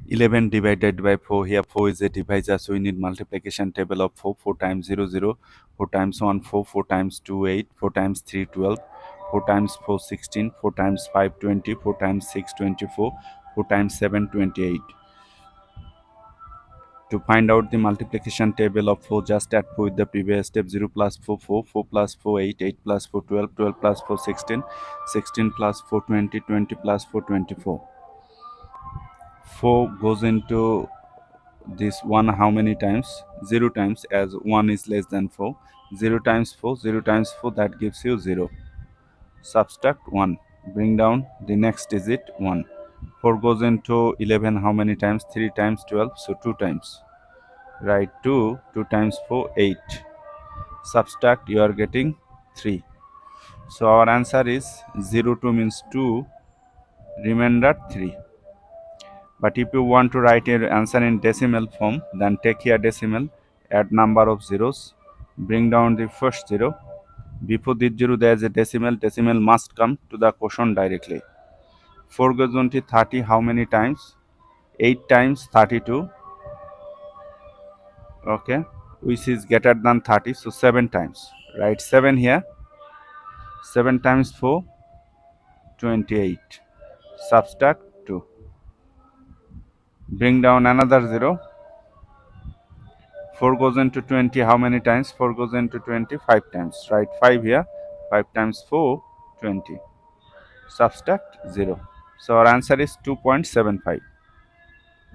11 divided by 4. Here 4 is a divisor, so we need multiplication table of 4. 4 times 0, 0. 4 times 1, 4. 4 times 2, 8. 4 times 3, 12. 4 times 4, 16. 4 times 5, 20. 4 times 6, 24. 4 times 7, 28. To find out the multiplication table of 4, just add 4 with the previous step. 0 plus 4, 4. 4 plus 4, 8. 8 plus 4, 12. 12 plus 4, 16. 16 plus 4, 20. 20 plus 4, 24. 4 goes into this 1 how many times? 0 times, as 1 is less than 4. 0 times 4, 0 times 4, that gives you 0. Subtract 1. Bring down the next digit 1. 4 goes into 11 how many times? 3 times 12, so 2 times. Write 2. 2 times 4, 8. Subtract, you are getting 3. So our answer is 0, 2 means 2, remainder 3. But if you want to write your answer in decimal form, then take here decimal, add number of zeros, bring down the first 0. Before this 0 there is a decimal. Decimal must come to the quotient directly. 4 goes into 30 how many times? 8 times 32. Okay, which is greater than 30, so 7 times. Write 7 here. 7 times 4, 28. Subtract 2. Bring down another 0. 4 goes into 20 how many times? 4 goes into 20 5 times. Write 5 here. 5 times 4, 20. Subtract 0. So our answer is 2.75.